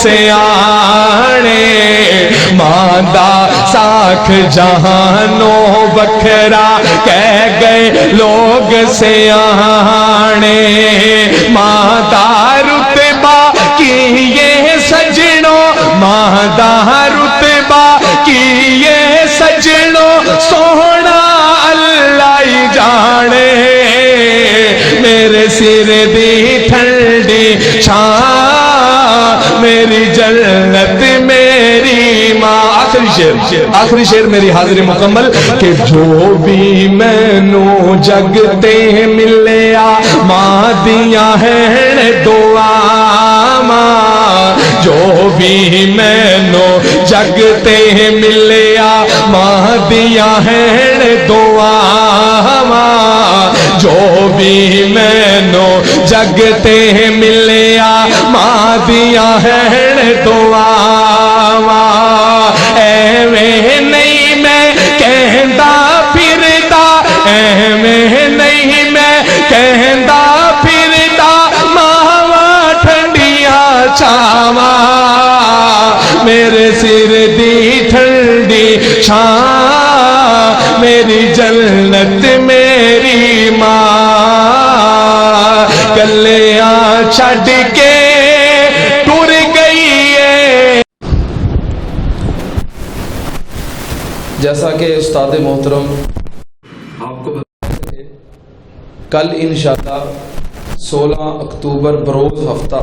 سیانے ماندہ ساکھ جہانوں بکھرا کہہ گئے لوگ سیانے ماندہ رتبہ کیے سجنوں ماندہ رتبہ کیے سجنوں سونا اللہ ہی جانے میرے سر دی ٹھنڈی چھاں میری جنت میری ماں آخری شعر میری حاضری مکمل کہ جو بھی مینوں جگتے ملیا ماں دیاں ہیں دعا ماں جو بھی مینوں جگتے ملیا ماں دیاں ہیں دعا ماں جو بھی مینوں جگتے ملیا ماں دیاں ہیں دعا ایویں نہیں میں کہندا پھردا ایویں نہیں میں کہندا پھردا ماواں ٹھنڈیاں چھاواں میرے سر دی ٹھنڈی چھاں میری جنت میری ماں کلیاں چھڈ کے ٹر گئی ہے۔ جیسا کہ استاد محترم آپ کو بتاتے ہیں کل انشاءاللہ 16 اکتوبر بروز ہفتہ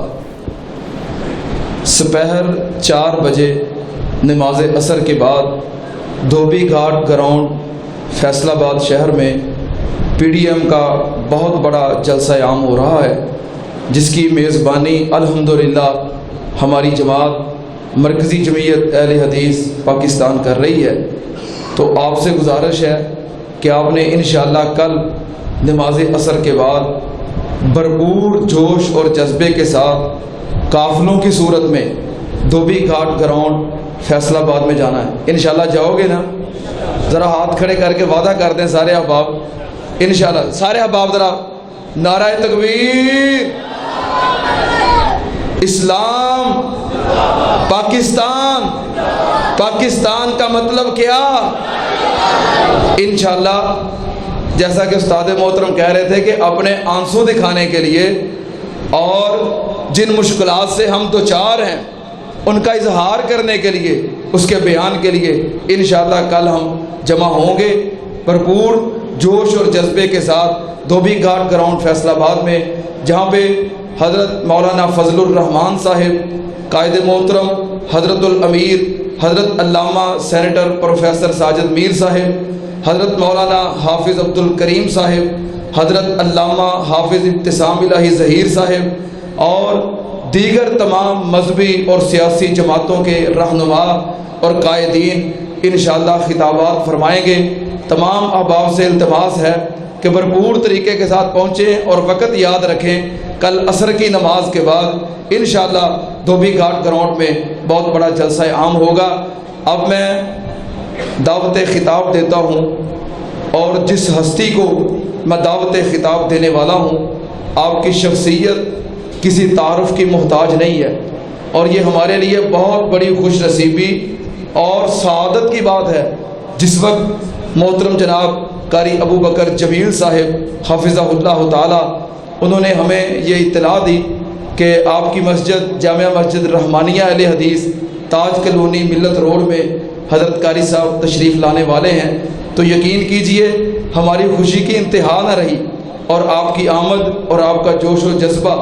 سپہر 4 بجے نماز عصر کے بعد دھوبی گھاٹ گراؤنڈ فیصل آباد شہر میں پی ڈی ایم کا بہت بڑا جلسہ عام ہو رہا ہے جس کی میزبانی الحمدللہ ہماری جماعت مرکزی جمعیت اہل حدیث پاکستان کر رہی ہے۔ تو آپ سے گزارش ہے کہ آپ نے انشاءاللہ کل نماز عصر کے بعد بھرپور جوش اور جذبے کے ساتھ قافلوں کی صورت میں دھوبی گھاٹ گراؤنڈ فیصل آباد میں جانا ہے۔ انشاءاللہ جاؤ گے نا؟ ذرا ہاتھ کھڑے کر کے وعدہ کر دیں سارے احباب انشاءاللہ۔ سارے احباب ذرا نعرہ تکبیر، اسلام، پاکستان، پاکستان کا مطلب کیا؟ انشاءاللہ جیسا کہ استاد محترم کہہ رہے تھے کہ اپنے آنسو دکھانے کے لیے اور جن مشکلات سے ہم دوچار ہیں ان کا اظہار کرنے کے لیے اس کے بیان کے لیے انشاءاللہ کل ہم جمع ہوں گے بھرپور جوش اور جذبے کے ساتھ دھوبی گھاٹ گراؤنڈ فیصل آباد میں، جہاں پہ حضرت مولانا فضل الرحمان صاحب، قائد محترم حضرت الامیر حضرت علامہ سینیٹر پروفیسر ساجد میر صاحب، حضرت مولانا حافظ عبد الکریم صاحب، حضرت علامہ حافظ ابتسام الہی ظہیر صاحب اور دیگر تمام مذہبی اور سیاسی جماعتوں کے رہنما اور قائدین انشاءاللہ خطابات فرمائیں گے۔ تمام احباب سے التماس ہے کہ بھرپور طریقے کے ساتھ پہنچیں اور وقت یاد رکھیں کل عصر کی نماز کے بعد انشاءاللہ دھوبی گھاٹ گراؤنڈ میں بہت بڑا جلسہ عام ہوگا۔ اب میں دعوت خطاب دیتا ہوں اور جس ہستی کو میں دعوت خطاب دینے والا ہوں آپ کی شخصیت کسی تعارف کی محتاج نہیں ہے اور یہ ہمارے لیے بہت بڑی خوش نصیبی اور سعادت کی بات ہے جس وقت محترم جناب قاری ابو بکر جمیل صاحب حفظہ اللہ تعالی انہوں نے ہمیں یہ اطلاع دی کہ آپ کی مسجد جامعہ مسجد رحمانیہ اہل حدیث تاج کلونی ملت روڈ میں حضرت قاری صاحب تشریف لانے والے ہیں، تو یقین کیجئے ہماری خوشی کی انتہا نہ رہی اور آپ کی آمد اور آپ کا جوش و جذبہ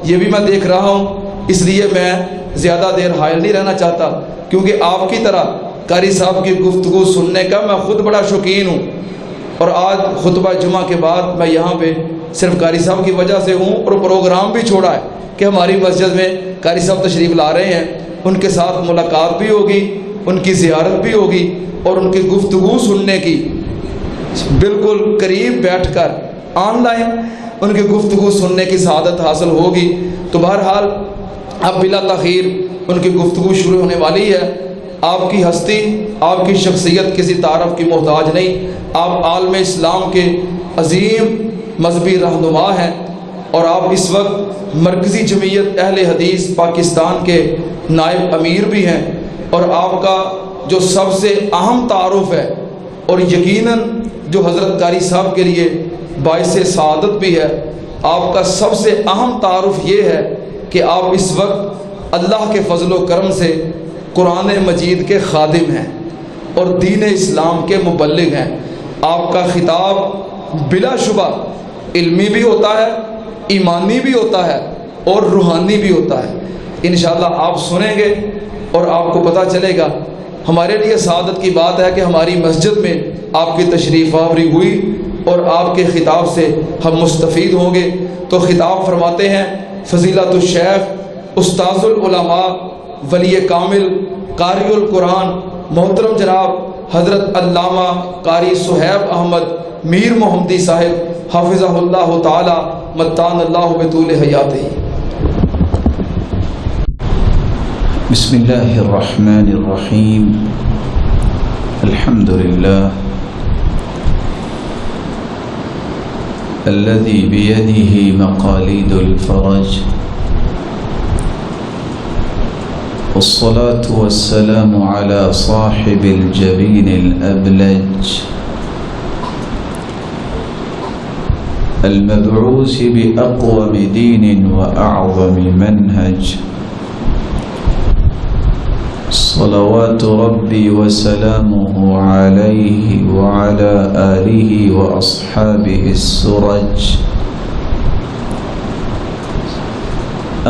یہ بھی میں دیکھ رہا ہوں، اس لیے میں زیادہ دیر حائل نہیں رہنا چاہتا کیونکہ آپ کی طرح قاری صاحب کی گفتگو سننے کا میں خود بڑا شوقین ہوں اور آج خطبہ جمعہ کے بعد میں یہاں پہ صرف قاری صاحب کی وجہ سے ہوں اور پروگرام بھی چھوڑا ہے کہ ہماری مسجد میں قاری صاحب تشریف لا رہے ہیں، ان کے ساتھ ملاقات بھی ہوگی، ان کی زیارت بھی ہوگی اور ان کی گفتگو سننے کی بالکل قریب بیٹھ کر آن لائن ان کی گفتگو سننے کی سعادت حاصل ہوگی۔ تو بہرحال اب بلا تاخیر ان کی گفتگو شروع ہونے والی ہے۔ آپ کی ہستی، آپ کی شخصیت کسی تعارف کی محتاج نہیں، آپ عالم اسلام کے عظیم مذہبی رہنما ہیں اور آپ اس وقت مرکزی جمعیت اہل حدیث پاکستان کے نائب امیر بھی ہیں، اور آپ کا جو سب سے اہم تعارف ہے اور یقیناً جو حضرت قاری صاحب کے لیے باعث سعادت بھی ہے، آپ کا سب سے اہم تعارف یہ ہے کہ آپ اس وقت اللہ کے فضل و کرم سے قرآن مجید کے خادم ہیں اور دین اسلام کے مبلغ ہیں۔ آپ کا خطاب بلا شبہ علمی بھی ہوتا ہے، ایمانی بھی ہوتا ہے اور روحانی بھی ہوتا ہے۔ انشاءاللہ آپ سنیں گے اور آپ کو پتہ چلے گا۔ ہمارے لیے سعادت کی بات ہے کہ ہماری مسجد میں آپ کی تشریف آوری ہوئی اور آپ کے خطاب سے ہم مستفید ہوں گے۔ تو خطاب فرماتے ہیں فضیلت الشیخ استاذ العلماء ولی کامل قاری القرآن محترم جناب حضرت علامہ قاری صہیب احمد میر محمدی صاحب حافظہ اللہ تعالی متان اللہ بطول حیاتہ۔ بسم اللہ الرحمن الرحیم، الحمد للہ الذي بيده مقاليد الفرج، والصلاة والسلام على صاحب الجبين الأبلج المبعوث بأقوم دين وأعظم منهج، صلوات ربي وسلامه عليه وعلى آله وأصحابه السرج،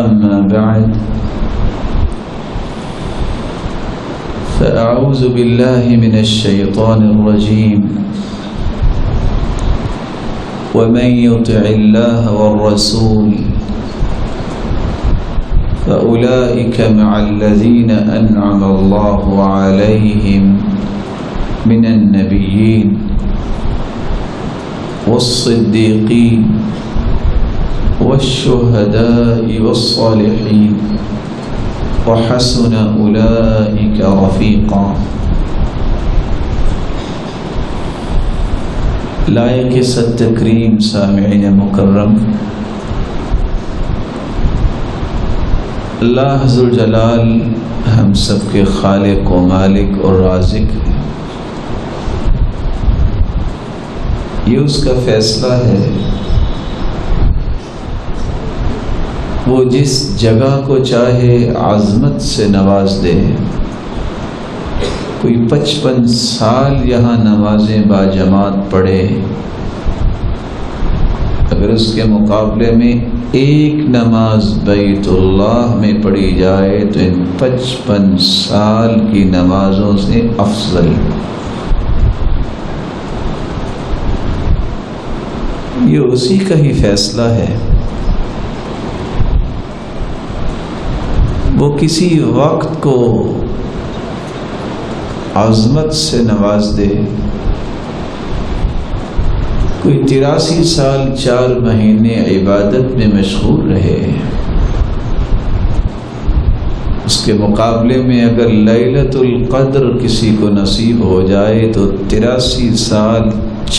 أما بعد، فأعوذ بالله من الشيطان الرجيم، ومن يطع الله والرسول فأولئك مع الذين أنعم الله عليهم من النبيين والصديقين والشهداء والصالحين وحسن أولئك رفيقا۔ لائق صد تکریم سامعین مکرم، اللہ ذوالجلال ہم سب کے خالق و مالک اور رازق ہے۔ یہ اس کا فیصلہ ہے، وہ جس جگہ کو چاہے عظمت سے نواز دے۔ کوئی 55 سال یہاں نمازیں باجماعت پڑھے، اگر اس کے مقابلے میں ایک نماز بیت اللہ میں پڑھی جائے تو ان 55 سال کی نمازوں سے افضل۔ یہ اسی کا ہی فیصلہ ہے۔ وہ کسی وقت کو عظمت سے نواز دے۔ کوئی 83 سال 4 مہینے عبادت میں مشغول رہے، اس کے مقابلے میں اگر لیلۃ القدر کسی کو نصیب ہو جائے تو 83 سال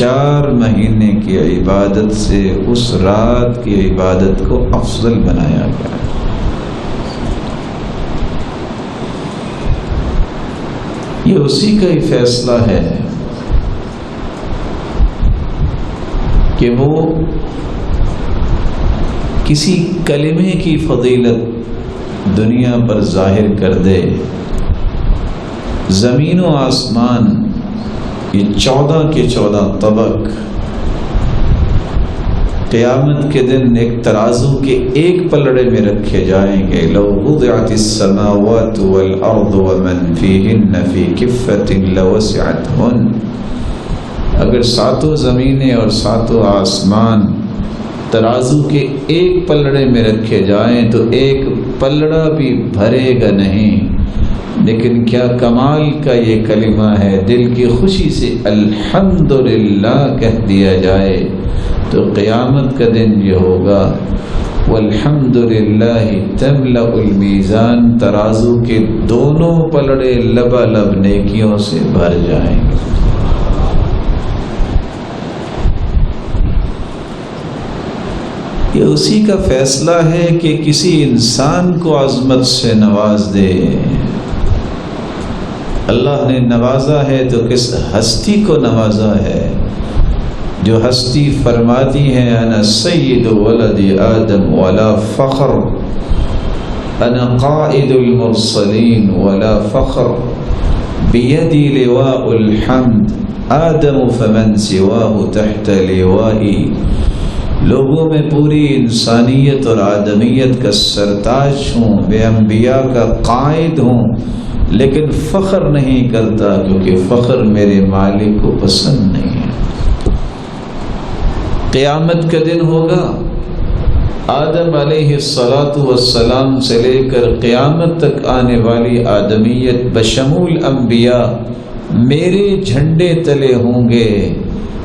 4 مہینے کی عبادت سے اس رات کی عبادت کو افضل بنایا گیا۔ یہ اسی کا ہی فیصلہ ہے کہ وہ کسی کلمے کی فضیلت دنیا پر ظاہر کر دے۔ زمین و آسمان یہ 14 کے 14 طبق قیامت کے دن ایک ترازو کے ایک پلڑے میں رکھے جائیں گے۔ لو وضعت السماوات والارض ومن فیہن فی کفۃ لوسعتہن، اگر 7 زمینیں اور 7 آسمان ترازو کے ایک پلڑے میں رکھے جائیں تو ایک پلڑا بھی بھرے گا نہیں۔ لیکن کیا کمال کا یہ کلمہ ہے، دل کی خوشی سے الحمدللہ کہہ دیا جائے تو قیامت کا دن یہ ہوگا، والحمدللہ تملأ المیزان، ترازو کے دونوں پلڑے لبالب نیکیوں سے بھر جائیں گے۔ یہ اسی کا فیصلہ ہے کہ کسی انسان کو عظمت سے نواز دے۔ اللہ نے نوازا ہے تو کس ہستی کو نوازا ہے؟ جو ہستی فرماتی ہے انا سید ولد آدم ولا فخر، انا قائد المرسلین ولا فخر، بیدی لواء الحمد، آدم فمن سواہ تحت لوائی۔ لوگوں میں پوری انسانیت اور آدمیت کا سرتاج ہوں، میں انبیاء کا قائد ہوں، لیکن فخر نہیں کرتا کیونکہ فخر میرے مالک کو پسند نہیں ہے۔ قیامت کا دن ہوگا، آدم علیہ السلام سے لے کر قیامت تک آنے والی آدمیت بشمول انبیاء میرے جھنڈے تلے ہوں گے،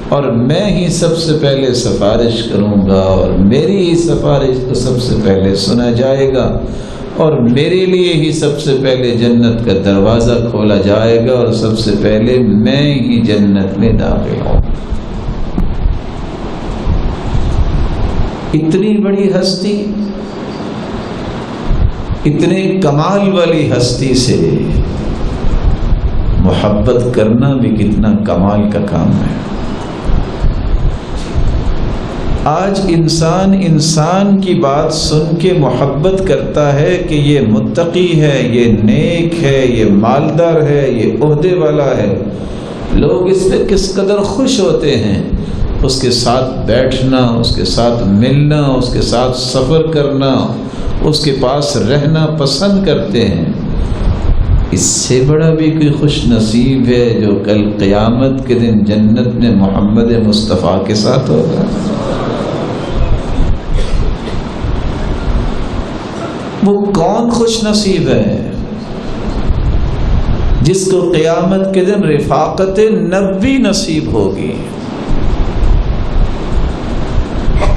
اور میں ہی سب سے پہلے سفارش کروں گا، اور میری ہی سفارش کو سب سے پہلے سنا جائے گا، اور میرے لیے ہی سب سے پہلے جنت کا دروازہ کھولا جائے گا، اور سب سے پہلے میں ہی جنت میں داخل ہوں۔ اتنی بڑی ہستی، اتنے کمال والی ہستی سے محبت کرنا بھی کتنا کمال کا کام ہے۔ آج انسان کی بات سن کے محبت کرتا ہے کہ یہ متقی ہے، یہ نیک ہے، یہ مالدار ہے، یہ عہدے والا ہے، لوگ اس پہ کس قدر خوش ہوتے ہیں، اس کے ساتھ بیٹھنا، اس کے ساتھ ملنا، اس کے ساتھ سفر کرنا، اس کے پاس رہنا پسند کرتے ہیں۔ اس سے بڑا بھی کوئی خوش نصیب ہے جو کل قیامت کے دن جنت میں محمد مصطفیٰ کے ساتھ ہوگا۔ وہ کون خوش نصیب ہے جس کو قیامت کے دن رفاقت نبی نصیب ہوگی؟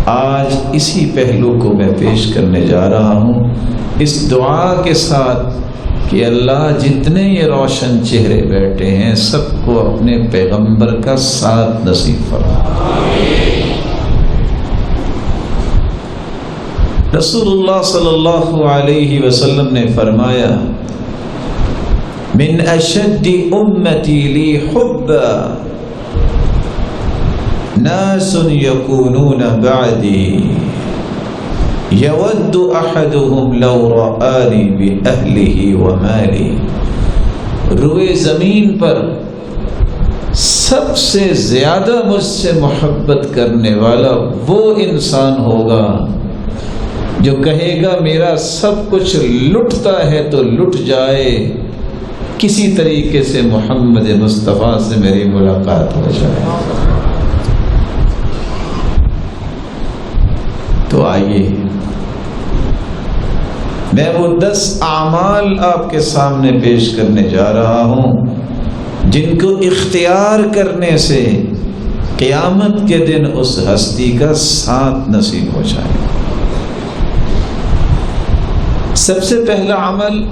آج اسی پہلو کو میں پیش کرنے جا رہا ہوں اس دعا کے ساتھ کہ اللہ جتنے یہ روشن چہرے بیٹھے ہیں سب کو اپنے پیغمبر کا ساتھ نصیب فرمائے۔ رسول اللہ صلی اللہ علیہ وسلم نے فرمایا من اشد امتی لی حبا ناس یکونون بعدی یود احدهم لو رآنی بأہلہ ومالی۔ روئے زمین پر سب سے زیادہ مجھ سے محبت کرنے والا وہ انسان ہوگا جو کہے گا میرا سب کچھ لٹتا ہے تو لٹ جائے، کسی طریقے سے محمد مصطفیٰ سے میری ملاقات ہو جائے۔ تو آئیے میں وہ 10 اعمال آپ کے سامنے پیش کرنے جا رہا ہوں جن کو اختیار کرنے سے قیامت کے دن اس ہستی کا ساتھ نصیب ہو جائے۔ سب سے پہلا عمل،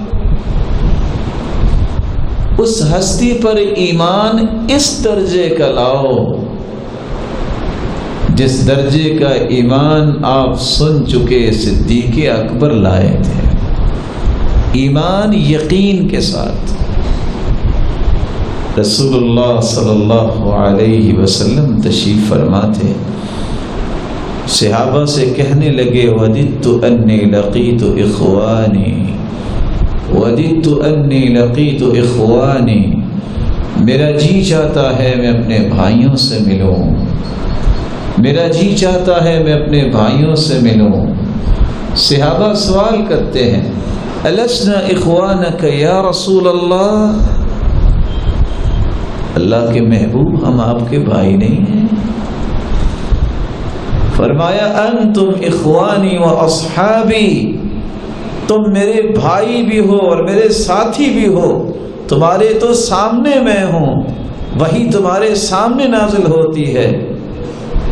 اس ہستی پر ایمان اس درجے کا لاؤ جس درجے کا ایمان آپ سن چکے صدیق اکبر لائے تھے، ایمان یقین کے ساتھ۔ رسول اللہ صلی اللہ علیہ وسلم تشریف فرما تھے، صحابہ سے کہنے لگے وددت انی لقیت اخوانی، وددت انی لقیت اخوانی، میرا جی چاہتا ہے میں اپنے بھائیوں سے ملوں، میرا جی چاہتا ہے میں اپنے بھائیوں سے ملوں۔ صحابہ سوال کرتے ہیں السنا اخوانک یا رسول اللہ، اللہ کے محبوب ہم آپ کے بھائی نہیں ہیں؟ فرمایا انتم اخوانی و اصحابی، تم میرے بھائی بھی ہو اور میرے ساتھی بھی ہو، تمہارے تو سامنے میں ہوں، وہی تمہارے سامنے نازل ہوتی ہے۔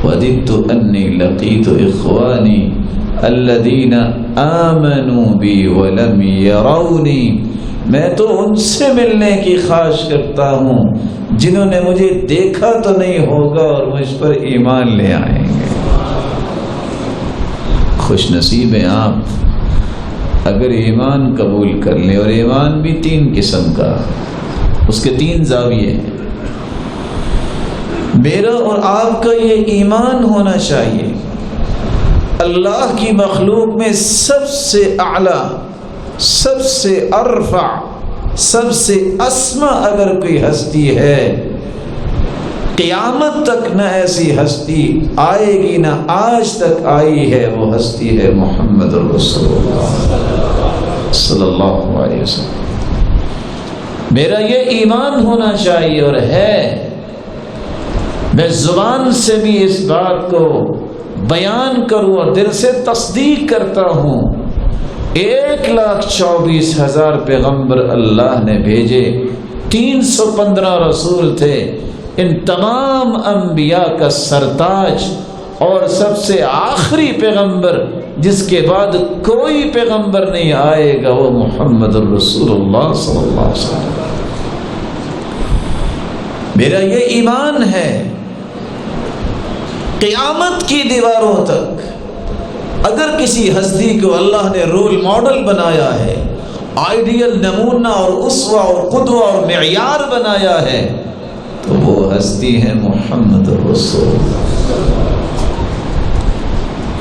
وددت انی لقیت اخوانی الذین آمنوا بی ولم یرونی، میں تو ان سے ملنے کی خواہش کرتا ہوں جنہوں نے مجھے دیکھا تو نہیں ہوگا اور مجھ پر ایمان لے آئیں گے۔ خوش نصیب ہیں آپ اگر ایمان قبول کر لیں. اور ایمان بھی 3 قسم کا، اس کے 3 زاویے ہیں. میرا اور آپ کا یہ ایمان ہونا چاہیے اللہ کی مخلوق میں سب سے اعلیٰ، سب سے ارفع، سب سے اسما اگر کوئی ہستی ہے، قیامت تک نہ ایسی ہستی آئے گی نہ آج تک آئی ہے، وہ ہستی ہے محمد رسول اللہ صلی اللہ علیہ وسلم. میرا یہ ایمان ہونا چاہیے اور ہے. میں زبان سے بھی اس بات کو بیان کروں اور دل سے تصدیق کرتا ہوں. 1,24,000 پیغمبر اللہ نے بھیجے، 315 رسول تھے. ان تمام انبیاء کا سرتاج اور سب سے آخری پیغمبر جس کے بعد کوئی پیغمبر نہیں آئے گا وہ محمد الرسول اللہ صلی اللہ علیہ وسلم. میرا یہ ایمان ہے قیامت کی دیواروں تک اگر کسی ہستی کو اللہ نے رول ماڈل بنایا ہے، آئیڈیل نمونہ اور اسوہ اور قدوہ اور معیار بنایا ہے، تو وہ ہستی ہے محمد رسول.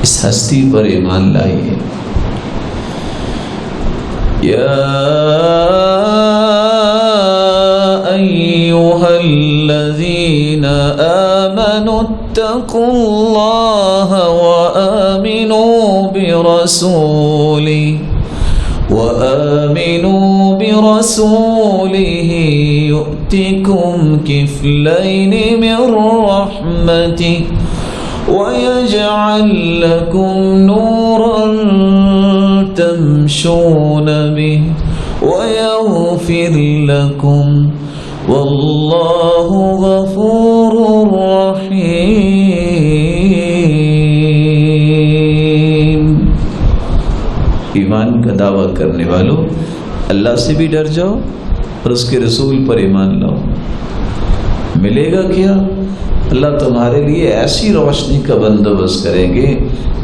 اس ہستی پر ایمان لائیے. یا ایھا الذین آمنوا اتقوا اللہ وآمنوا برسولہ یؤتکم کفلین من رحمتہ ویجعل لکم نورا تمشون بہ ویغفر لکم واللہ غفور رحیم. ایمان کا دعویٰ کرنے والوں، اللہ سے بھی ڈر جاؤ اور اس کے رسول پر ایمان لاؤ. ملے گا کیا؟ اللہ تمہارے لیے ایسی روشنی کا بندوبست کریں گے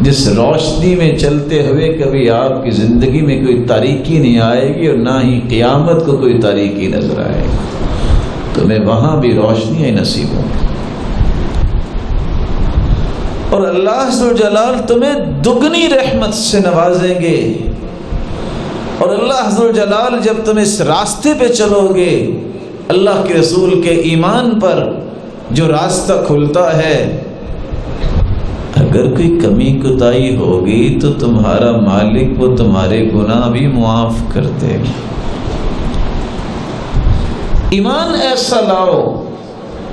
جس روشنی میں چلتے ہوئے کبھی آپ کی زندگی میں کوئی تاریکی نہیں آئے گی اور نہ ہی قیامت کو کوئی تاریکی نظر آئے گی. تمہیں وہاں بھی روشنی نصیب ہوگی اور اللہ عز و جلال تمہیں دگنی رحمت سے نوازیں گے. اور اللہ عز و جلال جب تم اس راستے پہ چلو گے، اللہ کے رسول کے ایمان پر جو راستہ کھلتا ہے، اگر کوئی کمی کوتاہی ہوگی تو تمہارا مالک وہ تمہارے گناہ بھی معاف کر دے گا. ایمان ایسا لاؤ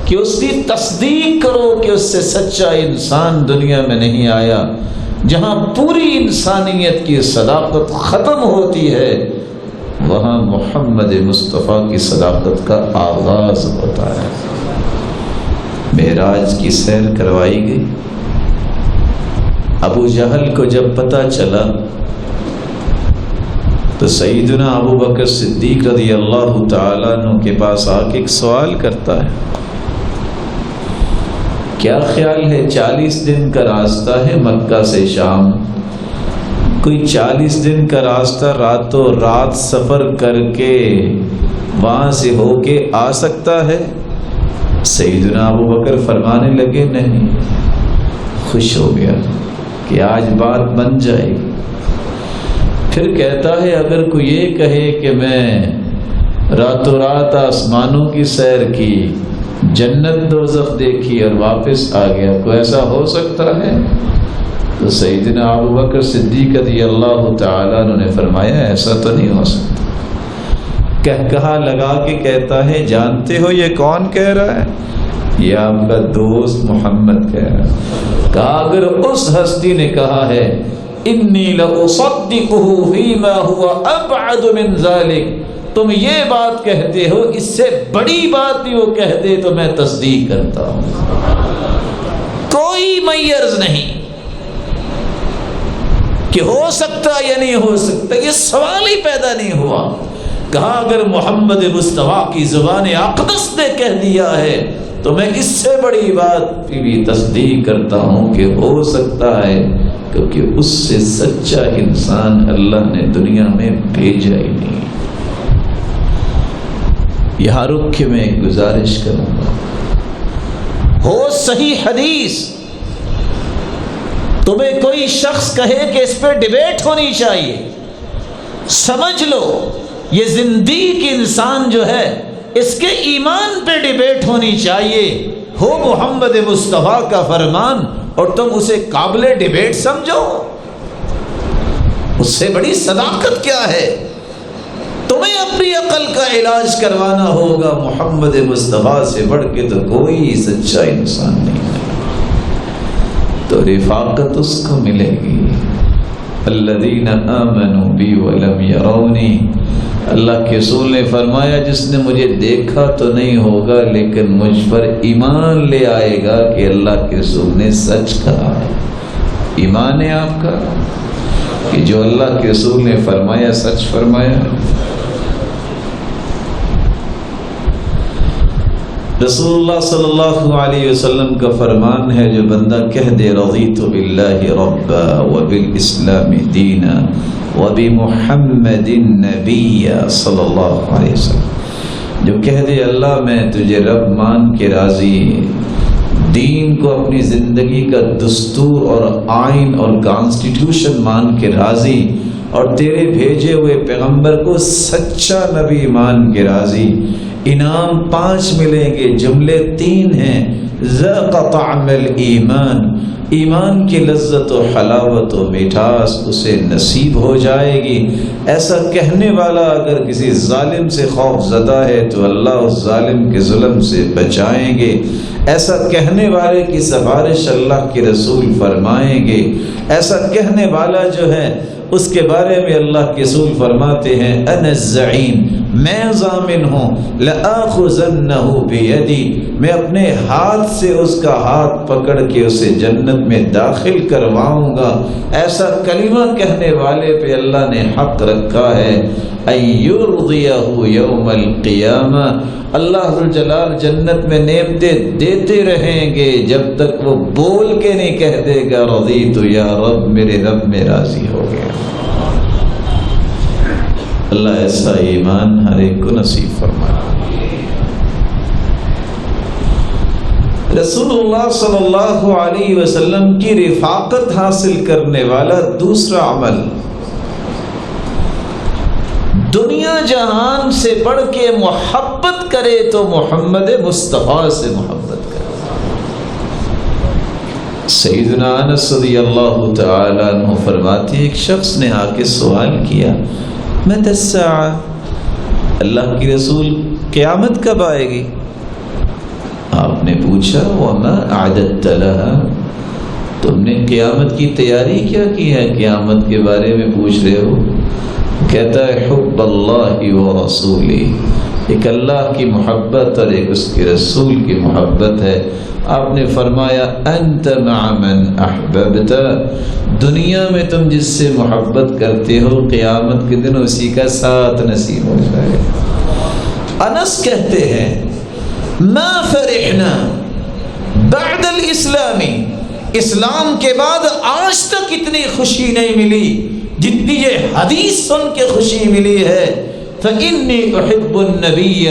کہ اس کی تصدیق کرو کہ اس سے سچا انسان دنیا میں نہیں آیا. جہاں پوری انسانیت کی صداقت ختم ہوتی ہے وہاں محمد مصطفیٰ کی صداقت کا آغاز ہوتا ہے. معراج کی سیر کروائی گئی. ابو جہل کو جب پتہ چلا تو سیدنا ابو بکر صدیق رضی اللہ تعالیٰ عنہ کے پاس آ کے ایک سوال کرتا ہے. کیا خیال ہے 40 دن کا راستہ ہے مکہ سے شام، کوئی 40 دن کا راستہ راتوں رات سفر کر کے وہاں سے ہو کے آ سکتا ہے؟ سیدنا ابو بکر فرمانے لگے نہیں. خوش ہو گیا کہ آج بات بن جائے گی. پھر کہتا ہے اگر کوئی یہ کہے کہ میں راتوں رات آسمانوں کی سیر کی، جنت دوزخ دیکھی اور واپس آ گیا، کوئی ایسا ہو سکتا ہے؟ تو سیدنا ابو بکر صدیق رضی اللہ تعالیٰ عنہ نے فرمایا ایسا تو نہیں ہو سکتا. کہا لگا کے کہتا ہے جانتے ہو یہ کون کہہ رہا ہے؟ یہ آپ کا دوست محمد کہہ رہا ہے. کہا اگر اس ہستی نے کہا ہے انی لأصدقه فيما هو ابعد من ذلك، تم یہ بات کہتے ہو اس سے بڑی بات بھی وہ کہہ دے تو میں تصدیق کرتا ہوں. کوئی میرز نہیں کہ ہو سکتا یا نہیں ہو سکتا، یہ سوال ہی پیدا نہیں ہوا. کہا اگر محمد مصطفیٰ کی زبان اقدس نے کہہ دیا ہے تو میں اس سے بڑی بات کی بھی تصدیق کرتا ہوں کہ ہو سکتا ہے کیونکہ اس سے سچا انسان اللہ نے دنیا میں بھیجا ہی نہیں۔ یہاں رک کے میں ایک گزارش کروں گا، ہو صحیح حدیث، تمہیں کوئی شخص کہے کہ اس پہ ڈیبیٹ ہونی چاہیے، سمجھ لو یہ زندیق انسان جو ہے اس کے ایمان پہ ڈیبیٹ ہونی چاہیے، ہو محمد مصطفیٰ کا فرمان اور تم اسے قابل ڈیبیٹ سمجھو، اس سے بڑی صداقت کیا ہے؟ تمہیں اپنی عقل کا علاج کروانا ہوگا، محمد مصطفیٰ سے بڑھ کے تو کوئی سچا انسان نہیں ہے۔ تو رفاقت اس کو ملے گی، الذین آمنوا بی ولم یرونی، اللہ کے رسول نے فرمایا جس نے مجھے دیکھا تو نہیں ہوگا لیکن مجھ پر ایمان لے آئے گا کہ اللہ کے رسول نے سچ کہا ہے۔ ایمان ہے آپ کا کہ جو اللہ کے رسول نے فرمایا سچ فرمایا۔ رسول اللہ صلی اللہ علیہ وسلم کا فرمان ہے، جو بندہ کہہ دے رضیت باللہ ربا وبالاسلام دینا وبمحمد نبی صلی اللہ علیہ وسلم، جو کہہ دے اللہ میں تجھے رب مان کے راضی، دین کو اپنی زندگی کا دستور اور آئین اور کانسٹیٹیوشن مان کے راضی، اور تیرے بھیجے ہوئے پیغمبر کو سچا نبی مان کے راضی، انعام 5 ملیں گے، جملے 3 ہیں، ذاق طعم الایمان، ایمان کی لذت و حلاوت و مٹھاس اسے نصیب ہو جائے گی۔ ایسا کہنے والا اگر کسی ظالم سے خوف زدہ ہے تو اللہ اس ظالم کے ظلم سے بچائیں گے، ایسا کہنے والے کی سفارش اللہ کے رسول فرمائیں گے، ایسا کہنے والا جو ہے اس کے بارے میں اللہ کے رسول فرماتے ہیں انا الزعیم، میں ضامن ہوں، لآخذنہ بیدی، میں اپنے ہاتھ سے اس کا ہاتھ پکڑ کے اسے جنت میں داخل کرواؤں گا۔ ایسا کلمہ کہنے والے پہ اللہ نے حق رکھا ہے ان یرضیہ یوم القیامہ، اللہ ذوالجلال جنت میں نعمتیں دیتے رہیں گے جب تک وہ بول کے نہیں کہہ دے گا رضیت یا رب، میرے رب میں راضی ہو گیا۔ اللہ ایسا ایمان ہر ایک کو نصیب فرمائے۔ رسول اللہ صلی اللہ علیہ وسلم کی رفاقت حاصل کرنے والا دوسرا عمل، دنیا جہان سے بڑھ کے محبت کرے تو محمد مصطفیٰ سے محبت کرے۔ سیدنا انس رضی اللہ تعالی عنہ فرماتے ہیں ایک شخص نے آ کے سوال کیا متی الساعہ، اللہ کی رسول قیامت کب آئے گی؟ آپ نے پوچھا وما اعددت لها، تم نے قیامت کی تیاری کیا کی ہے؟ قیامت کے بارے میں پوچھ رہے ہو؟ کہتا ہے حب اللہ و رسولی، ایک اللہ کی محبت اور ایک اس کے رسول کی محبت ہے۔ آپ نے فرمایا انت مع من احببت، دنیا میں تم جس سے محبت کرتے ہو قیامت کے دن اسی کا ساتھ نصیب ہو جائے۔ انس کہتے ہیں ما فرحنا بعد الاسلام، اسلام کے بعد آج تک اتنی خوشی نہیں ملی جتنی یہ حدیث سن کے خوشی ملی ہے۔ فإنی احب النبی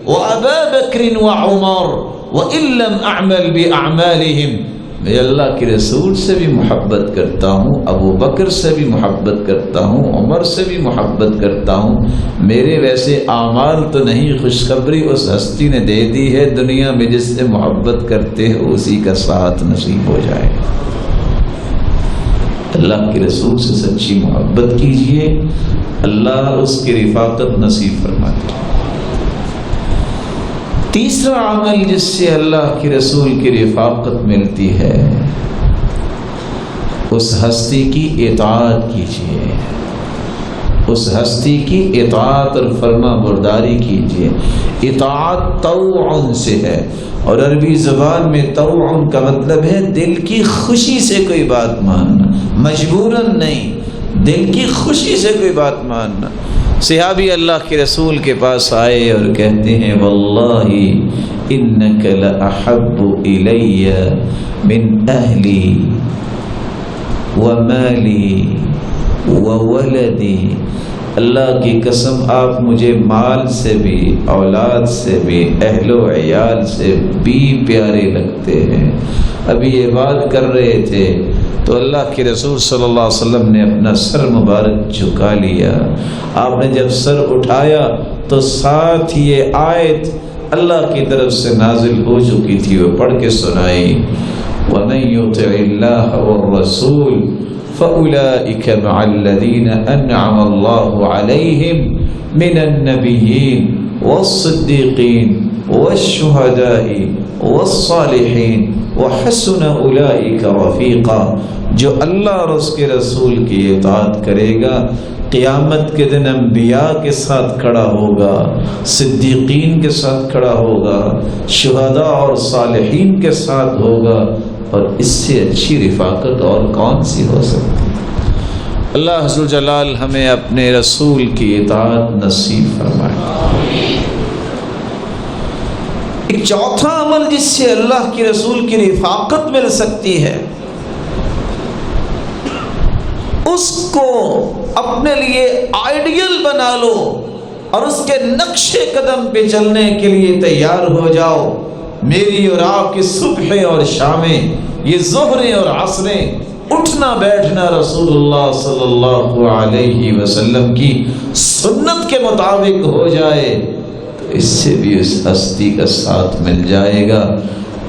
وابا بکر وعمر وإن لم اعمل باعمالهم، میں اللہ کے رسول سے بھی محبت کرتا ہوں، ابو بکر سے بھی محبت کرتا ہوں، عمر سے بھی محبت کرتا ہوں، میرے ویسے اعمال تو نہیں، خوشخبری اس ہستی نے دے دی ہے دنیا میں جس سے محبت کرتے ہو اسی کا ساتھ نصیب ہو جائے۔ اللہ کے رسول سے سچی محبت کیجئے، اللہ اس کی رفاقت نصیب فرماتے ہیں۔ تیسرا عمل جس سے اللہ کے رسول کی رفاقت ملتی ہے، اس ہستی کی اطاعت کیجئے، اس ہستی کی اطاعت اور فرما برداری کیجئے۔ اطاعت طوع سے ہے، اور عربی زبان میں طوع کا مطلب ہے دل کی خوشی سے کوئی بات ماننا، مجبوراً نہیں، دل کی خوشی سے کوئی بات ماننا۔ صحابی اللہ کے رسول کے پاس آئے اور کہتے ہیں واللہ انک لأحب الی من اہلی، ومالی وولدی، اللہ کی قسم آپ مجھے مال سے بھی، اولاد سے بھی، اہل و عیال سے بھی پیارے لگتے ہیں۔ ابھی یہ بات کر رہے تھے تو اللہ کے رسول صلی اللہ علیہ وسلم نے اپنا سر مبارک جھکا لیا۔ آپ نے جب سر اٹھایا تو ساتھ یہ آیت اللہ کی طرف سے نازل ہو چکی تھی، وہ پڑھ کے سنائی، وَمَن يُطِعِ اللَّهَ وَالرَّسُولَ فَأُولَئِكَ مَعَ الَّذِينَ أَنْعَمَ اللَّهُ عَلَيْهِمْ مِنَ النَّبِيِّينَ وَالصِّدِّيقِينَ وَالشُّهَدَاءِ وَالصَّالِحِينَ وَحَسُنَ أُولَئِكَ رَفِيقًا۔ جو اللہ اور اس کے رسول کی اطاعت کرے گا قیامت کے دن انبیاء کے ساتھ کھڑا ہوگا، صدیقین کے ساتھ کھڑا ہوگا، شہداء اور صالحین کے ساتھ ہوگا، اور اس سے اچھی رفاقت اور کون سی ہو سکتی؟ اللہ عز و جلال ہمیں اپنے رسول کی اطاعت نصیب فرمائے۔ ایک چوتھا عمل جس سے اللہ کے رسول کی رفاقت مل سکتی ہے، اس کو اپنے لیے آئیڈیل بنا لو اور اس کے نقش قدم پہ چلنے کے لیے تیار ہو جاؤ۔ میری اور آپ کی صبح اور شامیں، یہ ظہریں اور عصریں، اٹھنا بیٹھنا رسول اللہ صلی اللہ علیہ وسلم کی سنت کے مطابق ہو جائے تو اس سے بھی اس ہستی کا ساتھ مل جائے گا۔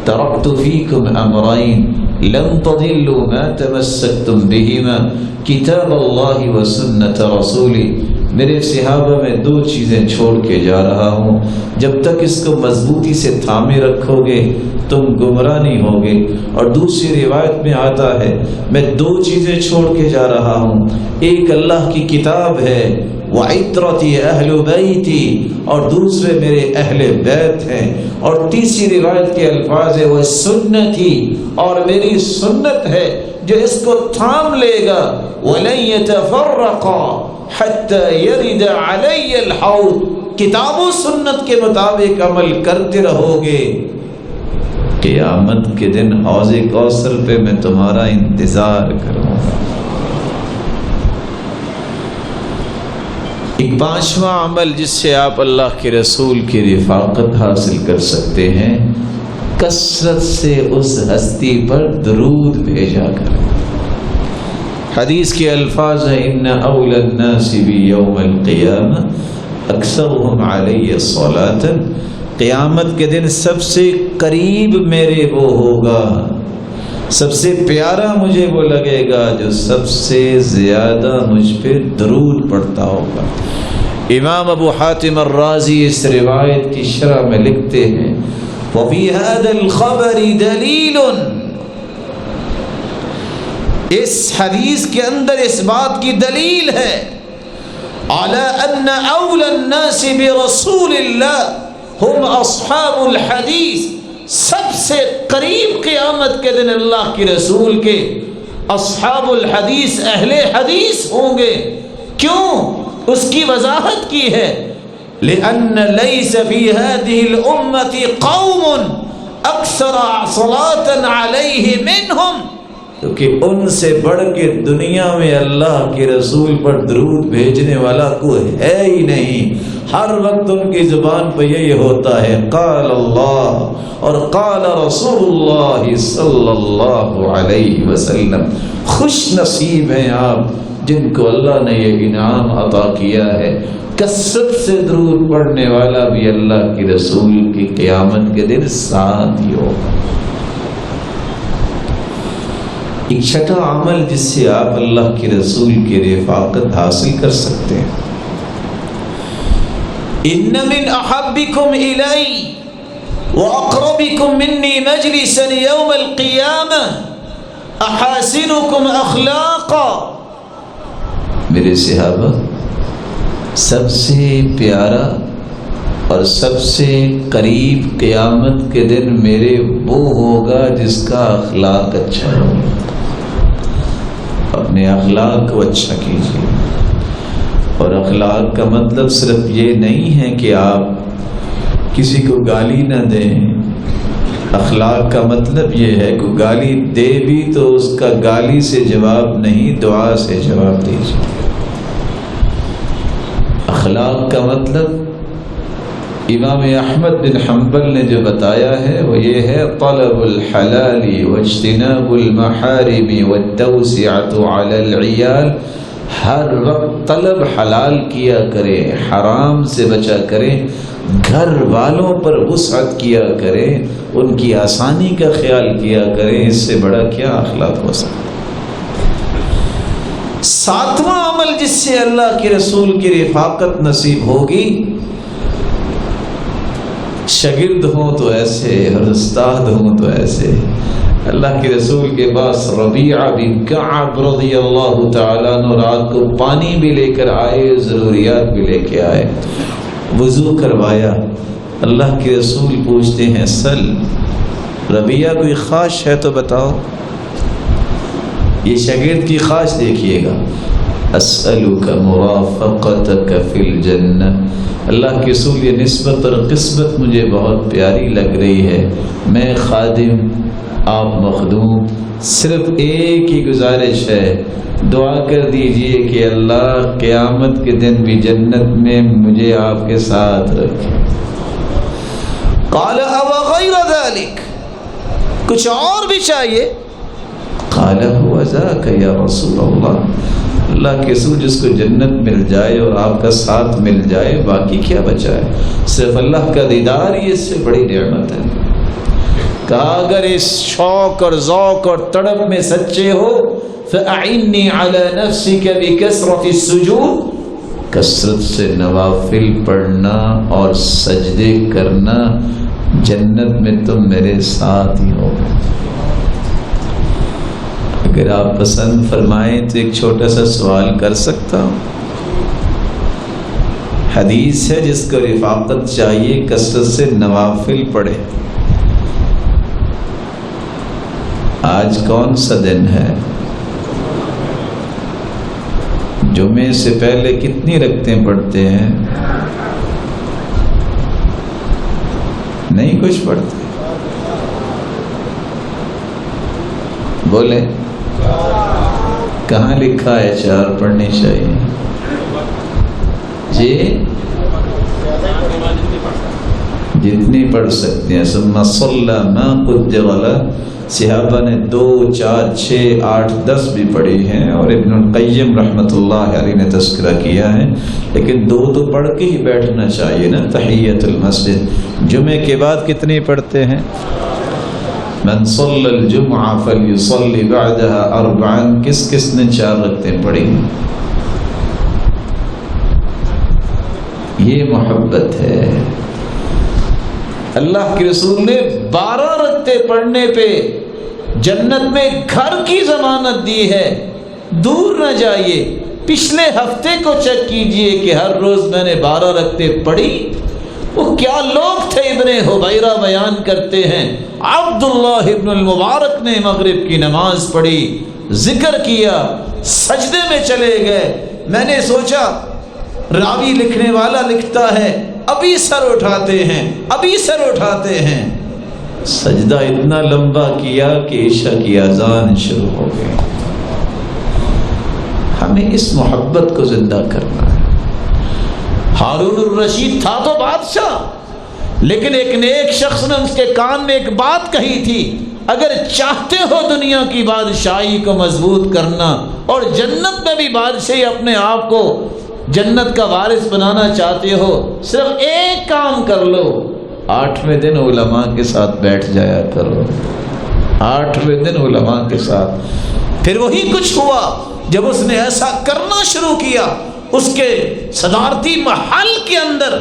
ترکت فیکم امرین لن تضلوا ما تمسکتم بہما کتاب اللہ و سنت رسولی۔ میرے صحابہ میں دو چیزیں چھوڑ کے جا رہا ہوں، جب تک اس کو مضبوطی سے تھامے رکھو گے تم گمراہ نہیں ہوگے۔ اور دوسری روایت میں آتا ہے میں دو چیزیں چھوڑ کے جا رہا ہوں، ایک اللہ کی کتاب ہے وعطرتی اہل بیتی، اور دوسرے میرے اہل بیت ہیں، اور تیسری روایت کے الفاظ ہے وہ سنتی، اور میری سنت ہے جو اس کو تھام لے گا وَلَن يَتَفَرَّقَا حَتَّى يَرِدَ عَلَيَّ الْحَوْض۔ کتاب و سنت کے مطابق عمل کرتے رہو گے، قیامت کے دن حوض کوثر پہ میں تمہارا انتظار کروں گا۔ ایک پانچواں عمل جس سے آپ اللہ کے رسول کی رفاقت حاصل کر سکتے ہیں، کثرت سے اس ہستی پر درود بھیجا کر۔ حدیث کے الفاظ ہیں ان اول الناس بی یوم القیامہ اکثرهم علی صلاۃ، قیامت کے دن سب سے قریب میرے وہ ہوگا، سب سے پیارا مجھے وہ لگے گا جو سب سے زیادہ مجھ پہ درود پڑھتا ہوگا۔ امام ابو حاتم الرازی اس روایت کی شرح میں لکھتے ہیں وفی هذا الخبر دلیل، اس حدیث کے اندر اس بات کی دلیل ہے علی ان اول الناس برسول اللہ ہم اصحاب الحدیث، سب سے قریب قیامت کے دن اللہ کے رسول کے اصحاب الحدیث، اہل حدیث ہوں گے۔ کیوں؟ اس کی وضاحت کی ہے لأن ليس في هذه الأمة قوم أكثر صلاة عليه منهم، کیونکہ ان سے بڑھ کے دنیا میں اللہ کے رسول پر درود بھیجنے والا کوئی ہے ہی نہیں۔ ہر وقت ان کی زبان پہ یہی ہوتا ہے قال اللہ اور قال رسول اللہ صلی اللہ علیہ وسلم۔ خوش نصیب ہیں آپ جن کو اللہ نے یہ انعام عطا کیا ہے، کثرت سے درود پڑھنے والا بھی اللہ کے رسول کی قیامت کے دن ساتھ ہی ہوگا۔ ایک چھٹا عمل جس سے آپ اللہ کے رسول کی رفاقت حاصل کر سکتے ہیں، ان من احبکم الی واقربکم منی مجلسا یوم القیامہ احاسنکم اخلاقا۔ میرے صحابہ، سب سے پیارا اور سب سے قریب قیامت کے دن میرے وہ ہوگا جس کا اخلاق اچھا ہوگا۔ اپنے اخلاق کو اچھا کیجیے، اور اخلاق کا مطلب صرف یہ نہیں ہے کہ آپ کسی کو گالی نہ دیں، اخلاق کا مطلب یہ ہے کہ گالی دے بھی تو اس کا گالی سے جواب نہیں، دعا سے جواب دیجیے۔ اخلاق کا مطلب امام احمد بن حنبل نے جو بتایا ہے وہ یہ ہے، طلب الحلال واجتناب المحارم والتوسعۃ علی العیال، ہر وقت طلب حلال کیا کرے، حرام سے بچا کرے، گھر والوں پر وسعت کیا کرے، ان کی آسانی کا خیال کیا کرے، اس سے بڑا کیا اخلاق ہو سکتا۔ ساتواں عمل جس سے اللہ کے رسول کی رفاقت نصیب ہوگی، شاگرد ہوں تو ایسے اور استاد ہوں تو ایسے۔ اللہ کے رسول کے پاس ربیعہ بن کعب رضی اللہ تعالیٰ عنہ رات کو پانی بھی لے کر آئے، ضروریات بھی لے کے آئے، وضو کروایا۔ اللہ کے رسول پوچھتے ہیں سل، ربیعہ کوئی خواہش ہے تو بتاؤ۔ یہ شاگرد کی خواہش دیکھیے گا، اسألک مرافقتک فی الجنہ، اللہ کے رسول یہ نسبت اور قسمت مجھے بہت پیاری لگ رہی ہے، میں خادم آپ مخدوم، صرف ایک ہی گزارش ہے، دعا کر دیجئے کہ اللہ قیامت کے دن بھی جنت میں مجھے آپ کے ساتھ رکھے۔ قال او غیر ذلك، کچھ اور بھی چاہیے؟ قال هو ذاک یا رسول اللہ، اللہ کے رسول جس کو جنت مل جائے اور آپ کا ساتھ مل جائے، باقی کیا بچا ہے؟ صرف اللہ کا دیدار ہی اس سے بڑی نعمت ہے۔ کہا اگر اس شوق اور ذوق اور تڑپ میں سچے ہو، فَأَعِنِّي عَلَى نَفْسِكَ بِكَثْرَةِ السُّجُودِ، کثرت سے نوافل پڑھنا اور سجدے کرنا، جنت میں تم میرے ساتھ ہی ہو۔ اگر آپ پسند فرمائیں تو ایک چھوٹا سا سوال کر سکتا ہوں۔ حدیث ہے جس کو رفاقت چاہیے کثرت سے نوافل پڑھے۔ آج کون سا دن ہے؟ جمعے سے پہلے کتنی رکعتیں پڑھتے ہیں؟ نہیں کچھ پڑھتے؟ بولے کہاں لکھا ہے 4 پڑھنی چاہیے؟ جی جتنی پڑھ سکتے ہیں۔ ثم صلی ما قدر له، صحابہ نے 2 4 6 8 10 بھی پڑھی ہیں، اور ابن القیم رحمۃ اللہ علیہ نے تذکرہ کیا ہے، لیکن 2 تو پڑھ کے ہی بیٹھنا چاہیے نا۔ تحیۃ المسجد جمعے کے بعد کتنی پڑھتے ہیں؟ من صلی الجمعہ فلیصلی بعدها 4، کس کس نے 4 رکعتیں پڑھی؟ یہ محبت ہے۔ اللہ کے رسول نے 12 رکعتیں پڑھنے پہ جنت میں گھر کی ضمانت دی ہے، دور نہ جائیے۔ پچھلے ہفتے کو چیک کیجئے کہ ہر روز میں نے 12 رکعتیں پڑھی۔ وہ کیا لوگ تھے، ابن حبیرہ بیان کرتے ہیں عبداللہ ابن المبارک نے مغرب کی نماز پڑھی، ذکر کیا، سجدے میں چلے گئے۔ میں نے سوچا راوی لکھنے والا لکھتا ہے ابھی سر اٹھاتے ہیں، ابھی سر اٹھاتے ہیں، سجدہ اتنا لمبا کیا کہ عشاء کی اذان شروع ہو گئی۔ ہمیں اس محبت کو زندہ کرنا ہے۔ ہارون الرشید تھا تو بادشاہ، لیکن ایک نیک شخص نے اس کے کان میں ایک بات کہی تھی، اگر چاہتے ہو دنیا کی بادشاہی کو مضبوط کرنا اور جنت میں بھی بادشاہی اپنے آپ کو جنت کا وارث بنانا چاہتے ہو، صرف ایک کام کر لو، 8ویں دن علماء کے ساتھ بیٹھ جایا کرو۔ 8ویں دن علماء کے ساتھ۔ پھر وہی کچھ ہوا، جب اس نے ایسا کرنا شروع کیا، اس کے صدارتی محل کے اندر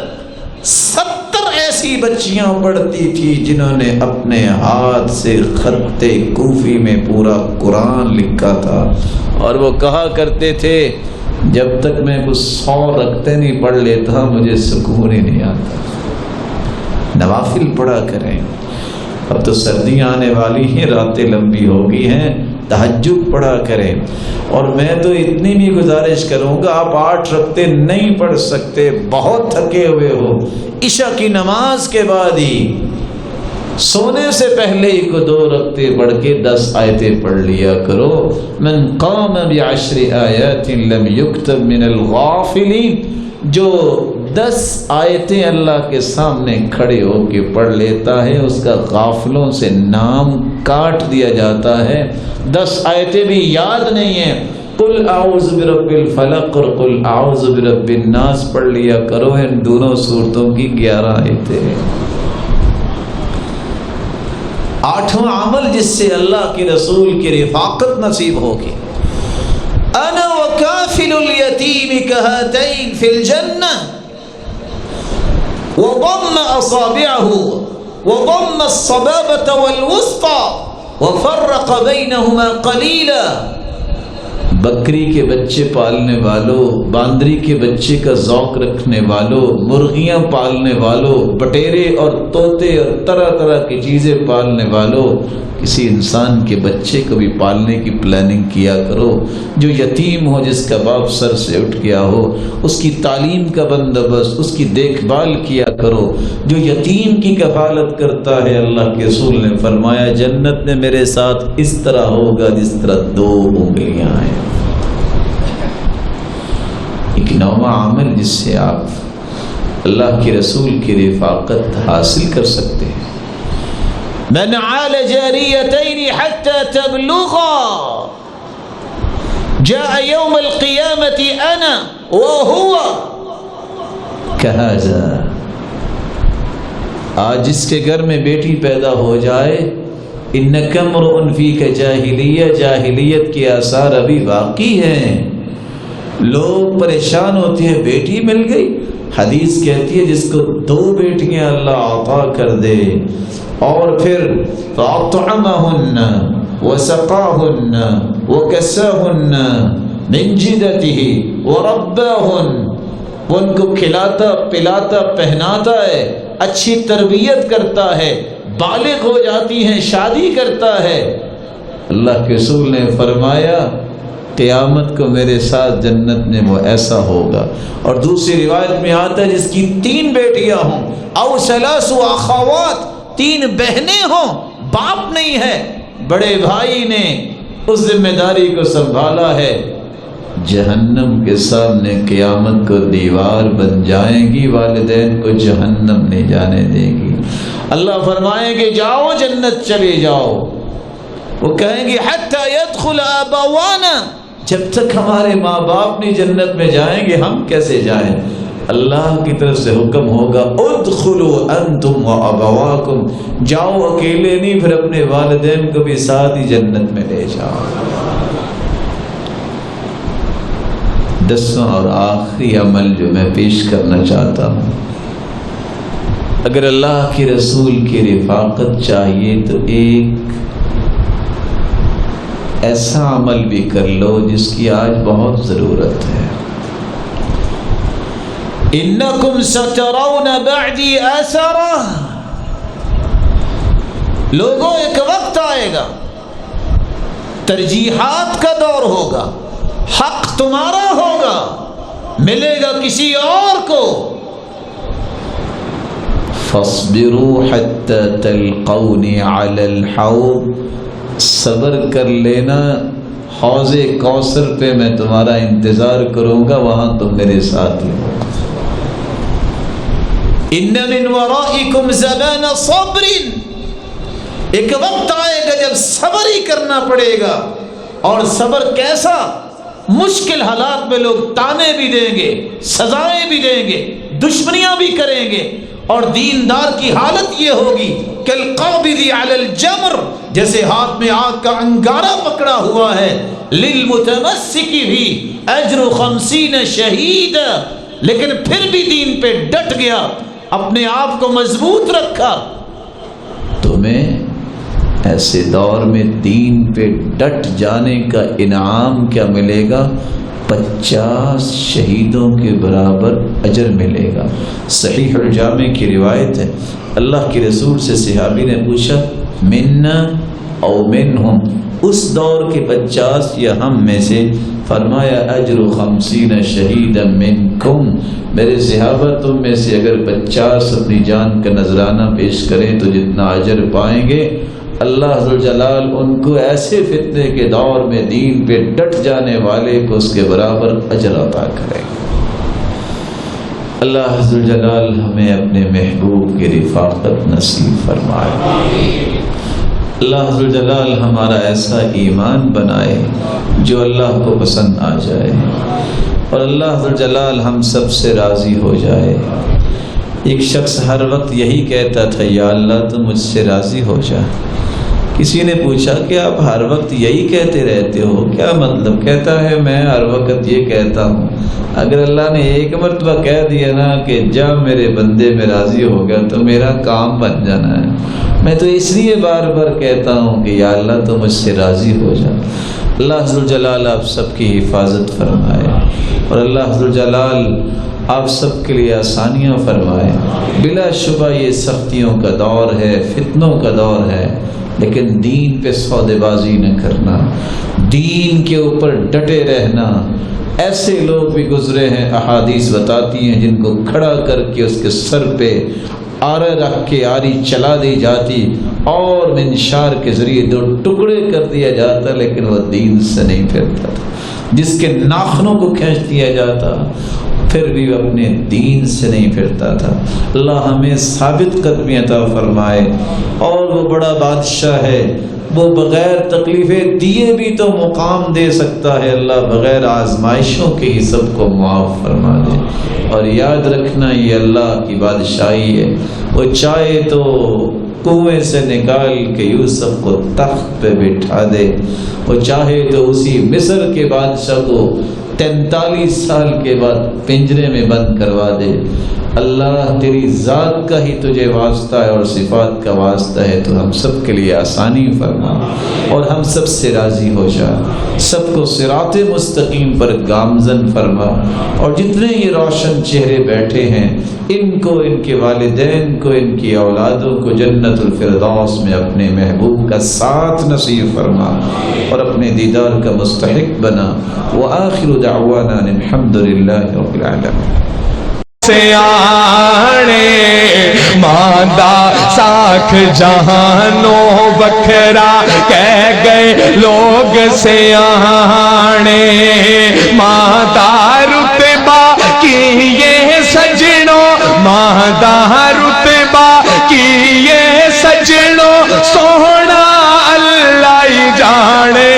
70 ایسی بچیاں پڑھتی تھی جنہوں نے اپنے ہاتھ سے خط کوفی میں پورا قرآن لکھا تھا، اور وہ کہا کرتے تھے جب تک میں کچھ 100 رکعتیں نہیں پڑھ لیتا مجھے سکون ہی نہیں آتا۔ نوافل پڑھا کریں۔ اب تو سردیاں آنے والی ہیں، راتیں لمبی ہو گئی ہیں، تہجد پڑھا کریں۔ اور میں تو اتنی بھی گزارش کروں گا، آپ 8 رکعتیں نہیں پڑھ سکتے، بہت تھکے ہوئے ہو، عشاء کی نماز کے بعد ہی سونے سے پہلے ہی کو 2 رکعتیں پڑھ کے 10 آیتیں پڑھ لیا کرو. من قام ب10 آیات لم یکتب من الغافلین، جو 10 آیتیں اللہ کے سامنے کھڑے ہو کے پڑھ لیتا ہے اس کا غافلوں سے نام کاٹ دیا جاتا ہے. 10 آیتیں بھی یاد نہیں ہیں. قل اعوذ برب الفلق اور قل اعوذ برب الناس پڑھ لیا کرو. ان دونوں صورتوں کی 11 آیتیں ہیں. 8واں عمل جس سے اللہ کے رسول کی رفاقت نصیب ہوگی، انا وکافل الیتیم کہاتین فی الجنہ وضم اصابعه وضم الصبابة والوسطى وفرق بینہما قلیلا. بکری کے بچے پالنے والوں، باندری کے بچے کا ذوق رکھنے والوں، مرغیاں پالنے والوں، بٹیرے اور طوطے اور طرح طرح کی چیزیں پالنے والوں، کسی انسان کے بچے کو بھی پالنے کی پلاننگ کیا کرو. جو یتیم ہو، جس کا باپ سر سے اٹھ گیا ہو، اس کی تعلیم کا بندوبست، اس کی دیکھ بھال کیا کرو. جو یتیم کی کفالت کرتا ہے، اللہ کے رسول نے فرمایا جنت میں میرے ساتھ اس طرح ہوگا جس طرح 2 انگلیاں ہیں. ایک 9واں عمل جس سے آپ اللہ کے رسول کی رفاقت حاصل کر سکتے ہیں، من عال جاریتین حتی تبلغا جاء یوم القیامت انا وهو کہذا. آج جس کے گھر میں بیٹی پیدا ہو جائے، انک امرؤ فیک جاہلیہ، جاہلیت کے آثار ابھی باقی ہیں. لوگ پریشان ہوتے ہیں بیٹی مل گئی. حدیث کہتی ہے جس کو 2 بیٹیاں اللہ عطا کر دے اور پھر فَأَطْعَمَهُنَّ وَسَقَاهُنَّ وَكَسَاهُنَّ مِنْ جِدَتِهِ وَرَبَّاهُنَّ، وہ ان کو کھلاتا پلاتا پہناتا ہے، اچھی تربیت کرتا ہے، بالغ ہو جاتی ہیں، شادی کرتا ہے. اللہ کے رسول نے فرمایا قیامت کو میرے ساتھ جنت میں وہ ایسا ہوگا. اور دوسری روایت میں آتا ہے جس کی 3 بیٹیاں ہوں، او 3 اخوات، 3 بہنیں ہوں، باپ نہیں ہے، بڑے بھائی نے اس ذمہ داری کو سنبھالا ہے، جہنم کے سامنے قیامت کو دیوار بن جائیں گی، والدین کو جہنم نہیں جانے دے گی. اللہ فرمائیں گے جاؤ جنت چلے جاؤ. وہ کہیں گے حتی يدخل آباوانا، جب تک ہمارے ماں باپ نہیں جنت میں جائیں گے ہم کیسے جائیں. اللہ کی طرف سے حکم ہوگا ادخلوا انتم وابواکم، جاؤ اکیلے نہیں، پھر اپنے والدین کو بھی ساتھ ہی جنت میں لے جاؤ. 10واں اور آخری عمل جو میں پیش کرنا چاہتا ہوں، اگر اللہ کے رسول کی رفاقت چاہیے تو ایک ایسا عمل بھی کر لو جس کی آج بہت ضرورت ہے. انکم سترون بعدی اثرا، لوگوں ایک وقت آئے گا، ترجیحات کا دور ہوگا، حق تمہارا ہوگا، ملے گا کسی اور کو. فاصبروا حتی تلقونی علی الحوض، صبر کر لینا، حوض کوثر پہ میں تمہارا انتظار کروں گا، وہاں تم میرے ساتھ ہی ہو. ان من ورائکم زمان صبر، ایک وقت آئے گا جب صبر ہی کرنا پڑے گا. اور صبر کیسا؟ مشکل حالات میں لوگ تانے بھی دیں گے، سزائیں بھی دیں گے، دشمنیاں بھی کریں گے، اور دیندار کی حالت یہ ہوگی کالقابض علی الجمر، جیسے ہاتھ میں آگ کا انگارہ پکڑا ہوا ہے. للمتمسک بھی اجر 50 شہید، لیکن پھر بھی دین پہ ڈٹ گیا، اپنے آپ کو مضبوط رکھا. تمہیں ایسے دور میں دین پہ ڈٹ جانے کا انعام کیا ملے گا؟ 50 شہیدوں کے برابر اجر ملے گا. صحیح الجامع کی روایت ہے، اللہ کے رسول سے صحابی نے پوچھا منا او منہم، اس دور کے 50 یا ہم میں سے فرمایا اجر 50 شہیدا منکم، میرے صحابہ تم میں سے اگر 50 اپنی جان کا نذرانہ پیش کریں تو جتنا اجر پائیں گے، اللہ ذوالجلال ان کو ایسے فتنے کے دور میں دین پہ ڈٹ جانے والے کو اس کے برابر اجر عطا کرے گا۔ اللہ ذوالجلال ہمیں اپنے محبوب کی رفاقت نصیب فرمائے۔ اللہ ذوالجلال ہمارا ایسا ایمان بنائے جو اللہ کو پسند آ جائے، اور اللہ ذوالجلال ہم سب سے راضی ہو جائے۔ ایک شخص ہر وقت یہی کہتا تھا، یا اللہ تو مجھ سے راضی ہو جا۔ کسی نے پوچھا کہ آپ ہر وقت یہی کہتے رہتے ہو، کیا مطلب؟ کہتا ہے میں ہر وقت یہ کہتا ہوں، اگر اللہ نے ایک مرتبہ کہہ دیا نا کہ جا میرے بندے میں راضی ہو گیا تو میرا کام بن جانا ہے، میں تو اس لیے بار بار کہتا ہوں کہ یا اللہ تو مجھ سے راضی ہو جا۔ اللہ ذوالجلال آپ سب کی حفاظت فرمائے، اور اللہ ذوالجلال آپ سب کے لیے آسانیاں فرمائے۔ بلا شبہ یہ سختیوں کا دور ہے، فتنوں کا دور ہے، لیکن دین پہ سودے بازی نہ کرنا، دین کے اوپر ڈٹے رہنا۔ ایسے لوگ بھی گزرے ہیں، احادیث بتاتی ہیں، جن کو کھڑا کر کے اس کے سر پہ آرے رکھ کے آری چلا دی جاتی اور منشار کے ذریعے 2 ٹکڑے کر دیا جاتا، لیکن وہ دین سے نہیں پھرتا تھا۔ جس کے ناخنوں کو کھینچ دیا جاتا پھر بھی وہ اپنے دین سے نہیں پھرتا تھا۔ اللہ ہمیں ثابت قدمی عطا فرمائے، اور وہ بڑا بادشاہ ہے، وہ بغیر تکلیفیں دیے بھی تو مقام دے سکتا ہے۔ اللہ بغیر آزمائشوں کے ہی سب کو معاف فرما دے، اور یاد رکھنا یہ اللہ کی بادشاہی ہے، وہ چاہے تو کنویں سے نکال کے یوسف کو تخت پہ بٹھا دے، وہ چاہے تو اسی مصر کے بادشاہ کو 43 سال کے بعد پنجرے میں بند کروا دے۔ اللہ تیری ذات کا ہی تجھے واسطہ ہے اور صفات کا واسطہ ہے، تو ہم سب کے لیے آسانی فرما اور ہم سب سے راضی ہو جا، سب کو صراط مستقیم پر گامزن فرما، اور جتنے یہ روشن چہرے بیٹھے ہیں ان کو، ان کے والدین کو، ان کی اولادوں کو جنت الفردوس میں اپنے محبوب کا ساتھ نصیب فرما اور اپنے دیدار کا مستحق بنا۔ وآخر دعوانا الحمد للہ رب العالمین۔ سیانے ماندہ ساکھ جہانوں بکھرا کہہ گئے لوگ سیانے، ماندہ رتبہ کیے سجنوں، ماندہ رتبہ کیے سجنوں، سونا اللہ ہی جانے،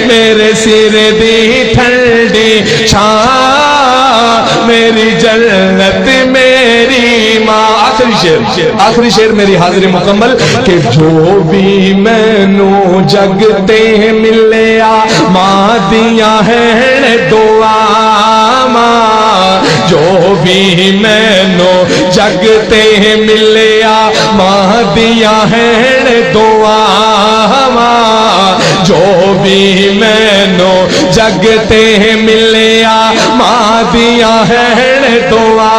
میرے سر دی ٹھنڈی چھاں میری جنت میری ماں۔ آخری شعر میری حاضری مکمل کہ جو بھی مینوں جگتے ملیا ماں دیاں ہیں دعا ماں، جو بھی مینوں جگتے ملیا ماں دیاں ہیں دعا ماں، جو بھی مینوں جگتے ملیا ماں دیاں ہیں دعا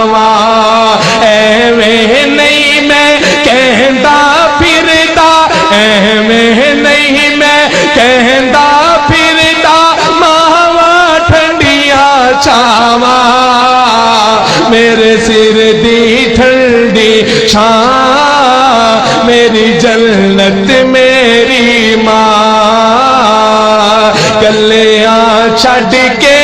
ماں، ایویں نہیں میں کہندا پھردا، ایویں نہیں میں کہندا پھردا، ماواں ٹھنڈیاں چھاواں، میرے سر دی ٹھنڈی چھاں میری جنت میری ماں، گلیاں چھڈ کے